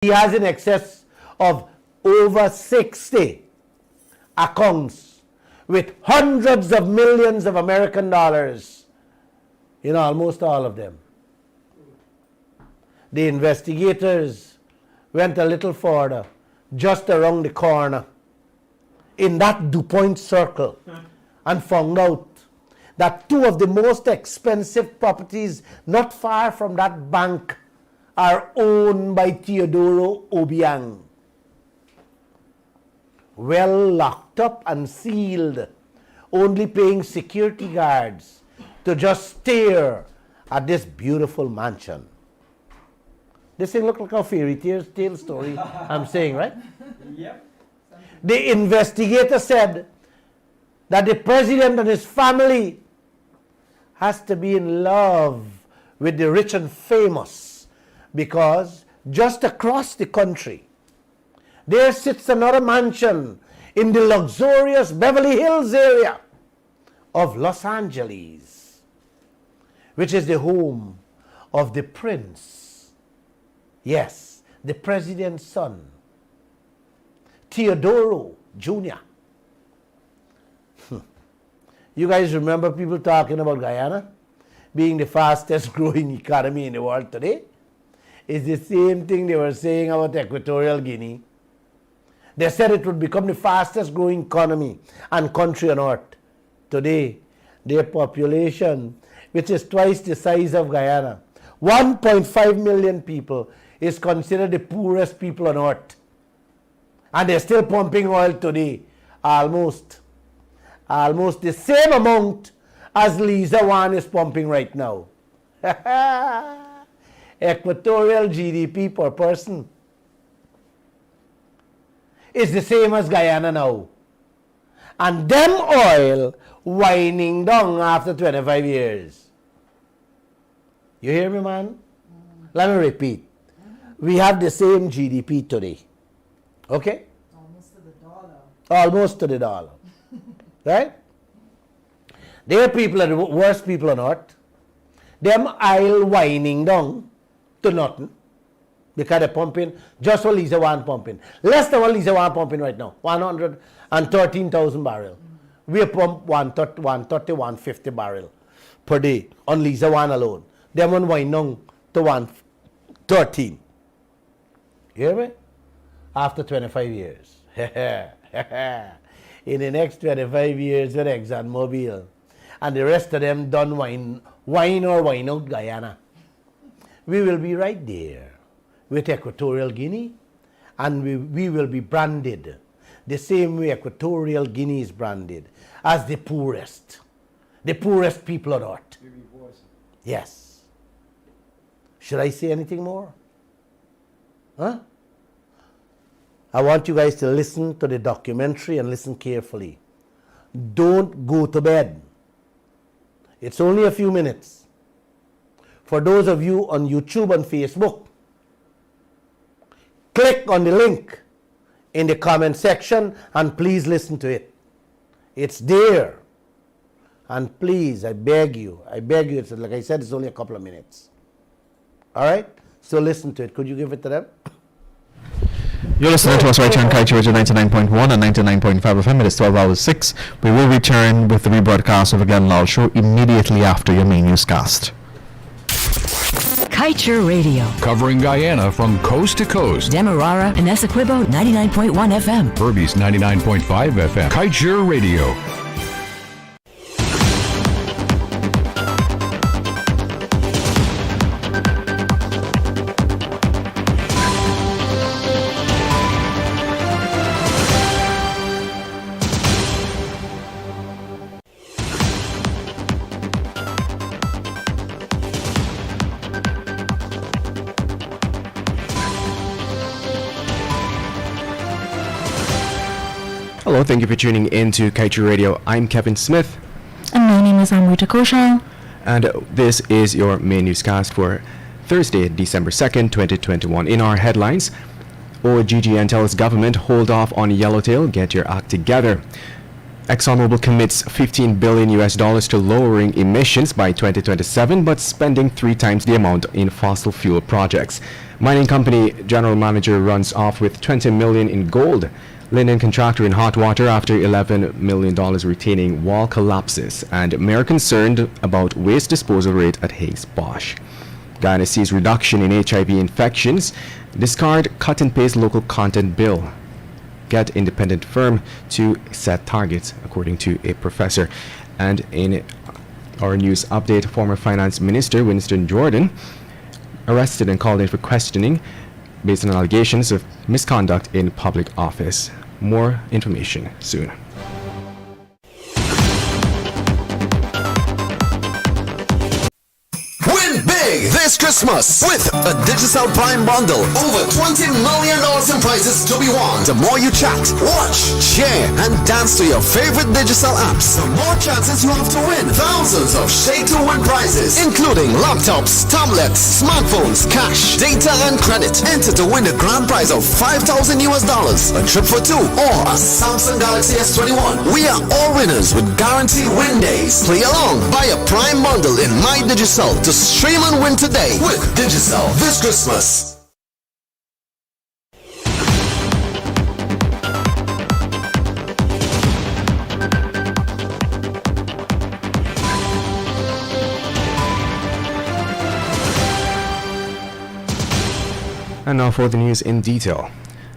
He has in excess of over 60 accounts with hundreds of millions of American dollars in almost all of them. The investigators went a little further, just around the corner, in that DuPont circle, and found out that two of the most expensive properties not far from that bank are owned by Teodoro Obiang. Well locked up and sealed, only paying security guards to just stare at this beautiful mansion. This thing look like a fairy tale story, I'm saying, right? Yep. The investigator said that the president and his family has to be in love with the rich and famous, because just across the country, there sits another mansion in the luxurious Beverly Hills area of Los Angeles, which is the home of the prince. Yes, the president's son, Teodoro Jr. You guys remember people talking about Guyana being the fastest growing economy in the world today? It's the same thing they were saying about Equatorial Guinea. They said it would become the fastest growing economy and country on earth. Today, their population, which is twice the size of Guyana, 1.5 million people, is considered the poorest people on earth. And they're still pumping oil today, almost the same amount as Lisa Wan is pumping right now. Equatorial GDP per person is the same as Guyana now. And them oil winding down after 25 years. You hear me, man? Let me repeat. We have the same GDP today. Okay? Almost to the dollar. Almost to the dollar. Right? Their people are the worst people on earth. Them oil winding down to nothing. Because they're pumping, just what Lisa Wan pumping. Less than what Lisa Wan pumping right now. 113,000 barrels. We pump 130, 150 barrels per day on Lisa Wan alone. Them one wind down to 113. You hear me? After 25 years. In the next 25 years with ExxonMobil and the rest of them done wine out Guyana, we will be right there with Equatorial Guinea, and we will be branded the same way Equatorial Guinea is branded, as the poorest people on earth. Yes. Should I say anything more? Huh? I want you guys to listen to the documentary and listen carefully. Don't go to bed. It's only a few minutes. For those of you on YouTube and Facebook, click on the link in the comment section and please listen to it. It's there. And please, I beg you, it's, like I said, it's only a couple of minutes. All right? So listen to it. Could you give it to them? You're listening to us right here on Kaieteur Radio 99.1 and 99.5 FM. It is 12 hours 6. We will return with the rebroadcast of the Glenn Lal Show immediately after your main newscast. Kaieteur Radio. Covering Guyana from coast to coast. Demerara and Essequibo 99.1 FM. Berbice 99.5 FM. Kaieteur Radio. Hello, thank you for tuning in to Kaieteur Radio. I'm Kevin Smith. And my name is Amrita Koshal. And this is your main newscast for Thursday, December 2nd, 2021. In our headlines, OGGN tells government hold off on Yellowtail, get your act together. ExxonMobil commits $15 billion to lowering emissions by 2027, but spending 3 times the amount in fossil fuel projects. Mining company general manager runs off with 20 million in gold. Linen contractor in hot water after $11 million retaining wall collapses. And mayor concerned about waste disposal rate at Higgs Bosch. Guyana sees reduction in HIV infections. Discard cut and paste local content bill. Get independent firm to set targets, according to a professor. And in our news update, former finance minister Winston Jordan arrested and called in for questioning based on allegations of misconduct in public office. More information soon. Win big this Christmas with a Digicel Prime bundle. Over $20 million in prizes to be won. The more you chat, watch, share, and dance to your favorite Digicel apps, the more chances you have to win thousands of Share-to-Win prizes, including laptops, tablets, smartphones, cash, data, and credit. Enter to win the grand prize of $5,000 US, a trip for two, or a Samsung Galaxy S21. We are all winners with guaranteed win days. Play along, buy a Prime bundle in My Digicel to stream and win today with Digicel this Christmas. And now for the news in detail.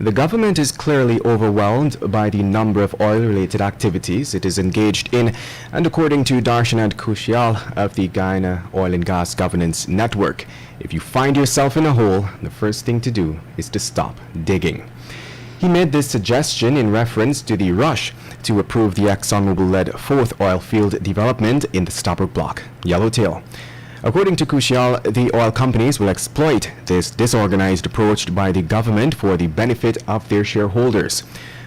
The government is clearly overwhelmed by the number of oil-related activities it is engaged in, and according to Darshanand Kushial of the Guyana Oil and Gas Governance Network, if you find yourself in a hole, the first thing to do is to stop digging. He made this suggestion in reference to the rush to approve the ExxonMobil-led fourth oil field development in the Stabroek Block, Yellowtail. According to Kushial, the oil companies will exploit this disorganized approach by the government for the benefit of their shareholders.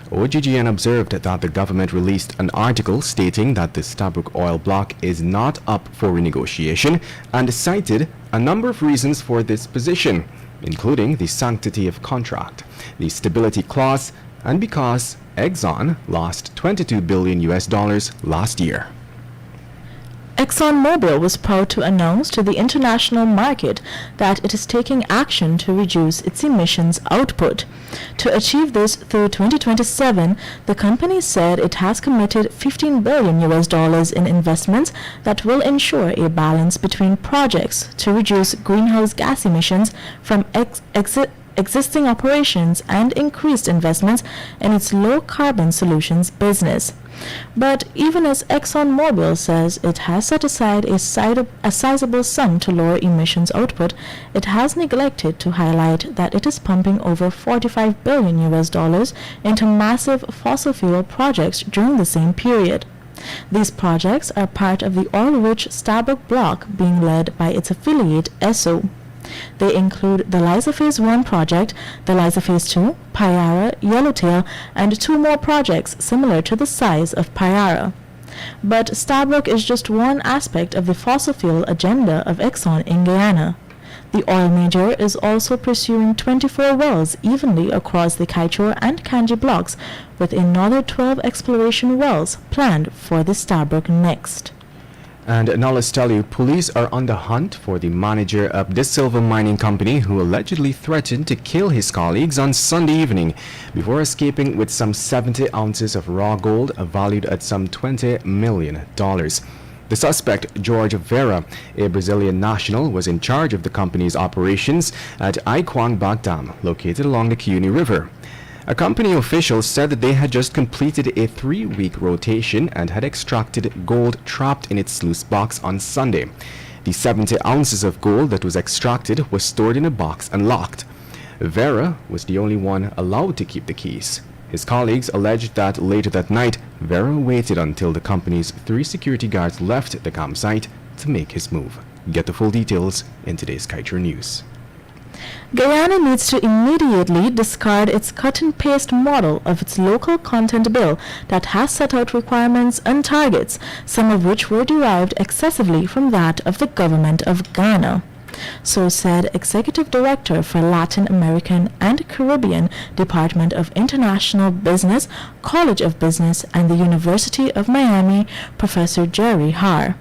OGGN observed that the government released an article stating that the Stabroek oil block is not up for renegotiation and cited a number of reasons for this position, including the sanctity of contract, the stability clause, and because Exxon lost $22 billion last year. ExxonMobil was proud to announce to the international market that it is taking action to reduce its emissions output. To achieve this through 2027, the company said it has committed $15 billion in investments that will ensure a balance between projects to reduce greenhouse gas emissions from existing operations and increased investments in its low-carbon solutions business. But even as ExxonMobil says it has set aside a sizable sum to lower emissions output, it has neglected to highlight that it is pumping over $45 billion into massive fossil fuel projects during the same period. These projects are part of the oil-rich Stabroek Block being led by its affiliate Esso. They include the Liza Phase 1 project, the Liza Phase 2, Payara, Yellowtail, and two more projects similar to the size of Payara. But Stabroek is just one aspect of the fossil fuel agenda of Exxon in Guyana. The oil major is also pursuing 24 wells evenly across the Kaieteur and Kanji blocks, with another 12 exploration wells planned for the Stabroek next. And now let's tell you, police are on the hunt for the manager of this silver mining company who allegedly threatened to kill his colleagues on Sunday evening before escaping with some 70 ounces of raw gold valued at some $20 million. The suspect, George Vera, a Brazilian national, was in charge of the company's operations at Iquang Bagdam, located along the Cuyuni River. A company official said that they had just completed a 3-week rotation and had extracted gold trapped in its sluice box on Sunday. The 70 ounces of gold that was extracted was stored in a box and locked. Vera was the only one allowed to keep the keys. His colleagues alleged that later that night, Vera waited until the company's 3 security guards left the campsite to make his move. Get the full details in today's Kaieteur News. Guyana needs to immediately discard its cut-and-paste model of its local content bill that has set out requirements and targets, some of which were derived excessively from that of the government of Ghana. So said Executive Director for Latin American and Caribbean, Department of International Business, College of Business, and the University of Miami, Professor Jerry Haar.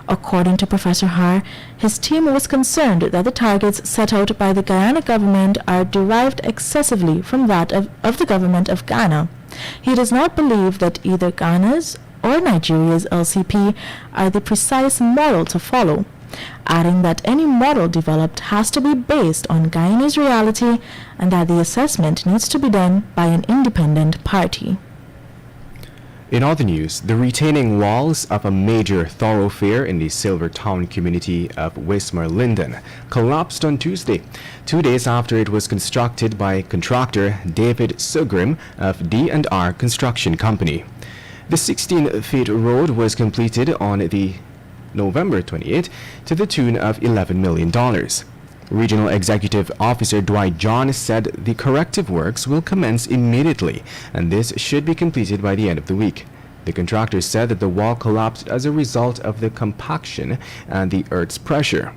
According to Professor Har, his team was concerned that the targets set out by the Guyana government are derived excessively from that of the government of Ghana. He does not believe that either Ghana's or Nigeria's LCP are the precise model to follow, adding that any model developed has to be based on Guyana's reality and that the assessment needs to be done by an independent party. In other news, the retaining walls of a major thoroughfare in the Silvertown community of Wismar-Linden collapsed on Tuesday, 2 days after it was constructed by contractor David Sugrim of D&R Construction Company. The 16-feet road was completed on the November 28 to the tune of $11 million. Regional Executive Officer Dwight John said the corrective works will commence immediately, and this should be completed by the end of the week. The contractor said that the wall collapsed as a result of the compaction and the earth's pressure.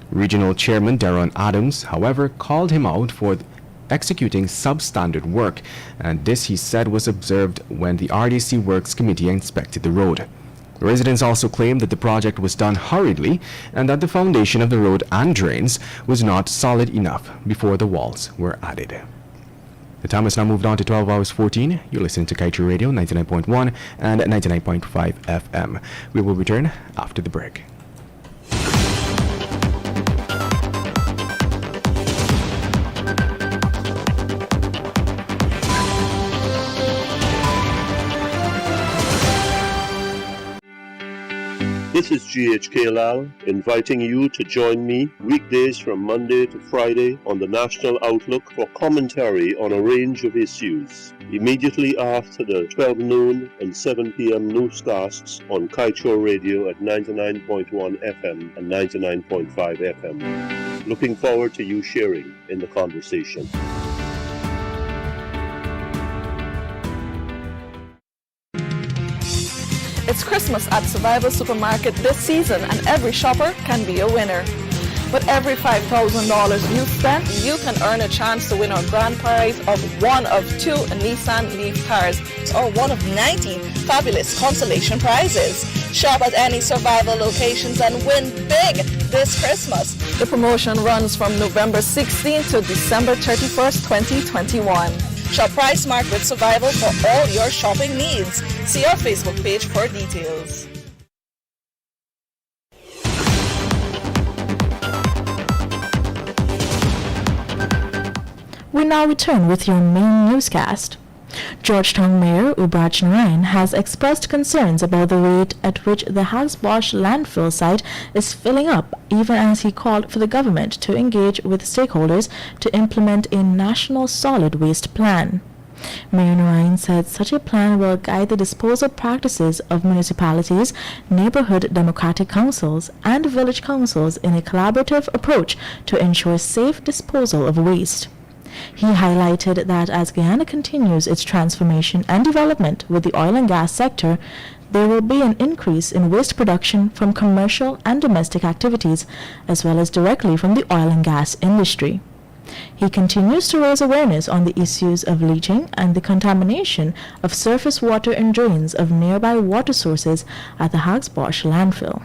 Regional Chairman Daron Adams, however, called him out for executing substandard work, and this, he said, was observed when the RDC Works Committee inspected the road. Residents also claimed that the project was done hurriedly and that the foundation of the road and drains was not solid enough before the walls were added. The time has now moved on to 12 hours 14. You're listening to Kaieteur Radio 99.1 and 99.5 FM. We will return after the break. This is GHK Lal inviting you to join me weekdays from Monday to Friday on the National Outlook for commentary on a range of issues. Immediately after the 12 noon and 7 p.m. newscasts on Kaieteur Radio at 99.1 FM and 99.5 FM. Looking forward to you sharing in the conversation. It's Christmas at Survival Supermarket this season and every shopper can be a winner. With every $5,000 you spend, you can earn a chance to win our grand prize of one of 2 Nissan Leaf cars or one of 90 fabulous consolation prizes. Shop at any Survival locations and win big this Christmas. The promotion runs from November 16th to December 31st, 2021. Shop Price Smart with Survival for all your shopping needs. See our Facebook page for details. We now return with your main newscast. Georgetown Mayor Ubraj Narayan has expressed concerns about the rate at which the Hagsbosch landfill site is filling up, even as he called for the government to engage with stakeholders to implement a national solid waste plan. Mayor Narayan said such a plan will guide the disposal practices of municipalities, neighborhood democratic councils, and village councils in a collaborative approach to ensure safe disposal of waste. He highlighted that as Guyana continues its transformation and development with the oil and gas sector, there will be an increase in waste production from commercial and domestic activities, as well as directly from the oil and gas industry. He continues to raise awareness on the issues of leaching and the contamination of surface water and drains of nearby water sources at the Hagsbosch landfill.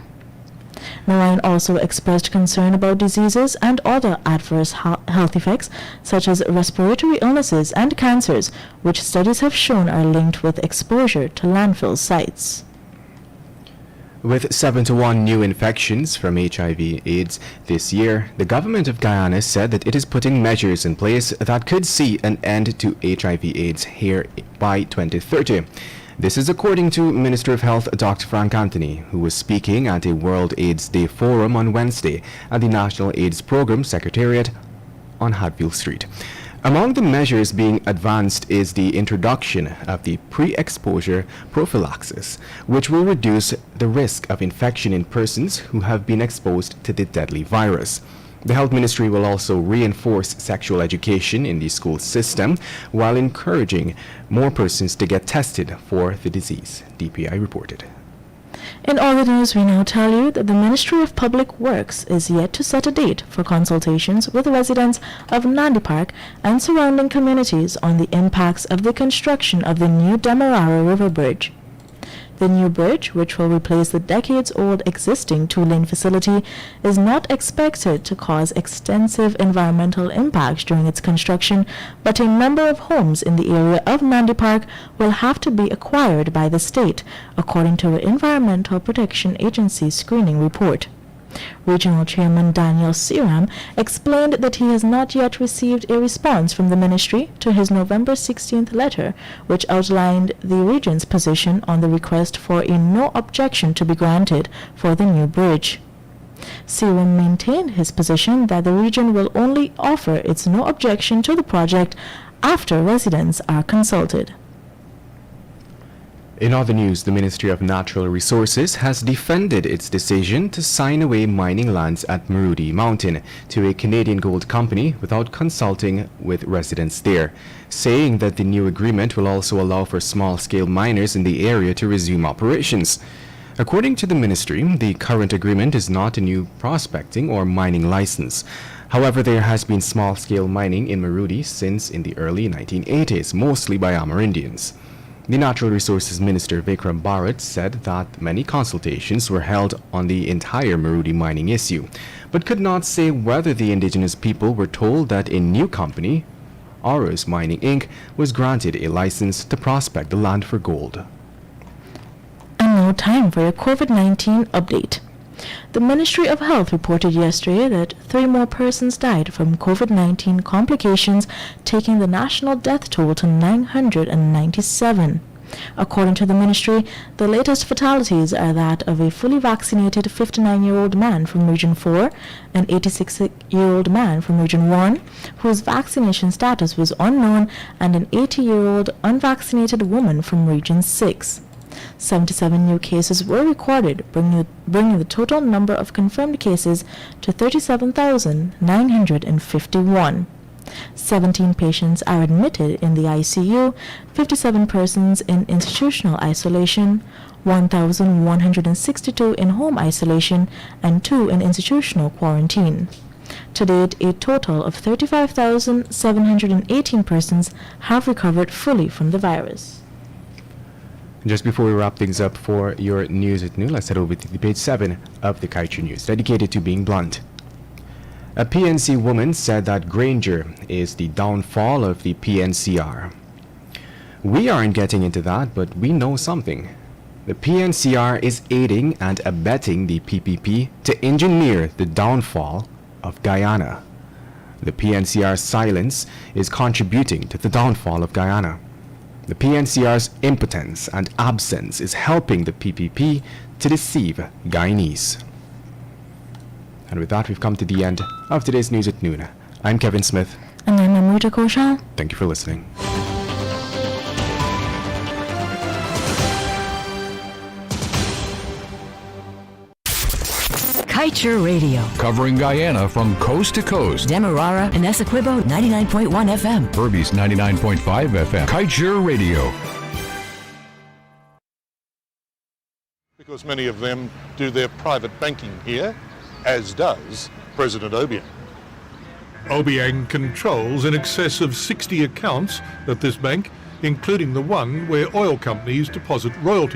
Narayan also expressed concern about diseases and other adverse health effects, such as respiratory illnesses and cancers, which studies have shown are linked with exposure to landfill sites. With 7-1 new infections from HIV/AIDS this year, the government of Guyana said that it is putting measures in place that could see an end to HIV/AIDS here by 2030. This is according to Minister of Health Dr. Frank Anthony, who was speaking at a World AIDS Day forum on Wednesday at the National AIDS Program Secretariat on Hatfield Street. Among the measures being advanced is the introduction of the pre-exposure prophylaxis, which will reduce the risk of infection in persons who have been exposed to the deadly virus. The Health Ministry will also reinforce sexual education in the school system while encouraging more persons to get tested for the disease, DPI reported. In all the news, we now tell you that the Ministry of Public Works is yet to set a date for consultations with residents of Nandi Park and surrounding communities on the impacts of the construction of the new Demerara River Bridge. The new bridge, which will replace the decades-old existing two-lane facility, is not expected to cause extensive environmental impacts during its construction, but a number of homes in the area of Nandi Park will have to be acquired by the state, according to the Environmental Protection Agency's screening report. Regional Chairman Daniel Siram explained that he has not yet received a response from the ministry to his November 16th letter, which outlined the region's position on the request for a no objection to be granted for the new bridge. Siram maintained his position that the region will only offer its no objection to the project after residents are consulted. In other news, the Ministry of Natural Resources has defended its decision to sign away mining lands at Marudi Mountain to a Canadian gold company without consulting with residents there, saying that the new agreement will also allow for small-scale miners in the area to resume operations. According to the ministry, the current agreement is not a new prospecting or mining license. However, there has been small-scale mining in Marudi since in the early 1980s, mostly by Amerindians. The Natural Resources Minister Vikram Bharat said that many consultations were held on the entire Marudi mining issue, but could not say whether the indigenous people were told that a new company, Auros Mining Inc., was granted a license to prospect the land for gold. And now time for a COVID-19 update. The Ministry of Health reported yesterday that 3 more persons died from COVID-19 complications, taking the national death toll to 997. According to the ministry, the latest fatalities are that of a fully vaccinated 59-year-old man from Region 4, an 86-year-old man from Region 1, whose vaccination status was unknown, and an 80-year-old unvaccinated woman from Region 6. 77 new cases were recorded, bringing the total number of confirmed cases to 37,951. 17 patients are admitted in the ICU, 57 persons in institutional isolation, 1,162 in home isolation, and 2 in institutional quarantine. To date, a total of 35,718 persons have recovered fully from the virus. Just before we wrap things up for your news at noon, let's head over to page 7 of the Kaieteur News, dedicated to being blunt. A PNC woman said that Granger is the downfall of the PNCR. We aren't getting into that, but we know something. The PNCR is aiding and abetting the PPP to engineer the downfall of Guyana. The PNCR's silence is contributing to the downfall of Guyana. The PNCR's impotence and absence is helping the PPP to deceive Guyanese. And with that, we've come to the end of today's News at Noon. I'm Kevin Smith. And I'm Amrita Koshal. Thank you for listening. Kaieteur Radio. Covering Guyana from coast to coast. Demerara and Essequibo 99.1 FM. Berbice 99.5 FM. Kaieteur Radio. Because many of them do their private banking here, as does President Obiang. Obiang controls in excess of 60 accounts at this bank, including the one where oil companies deposit royalty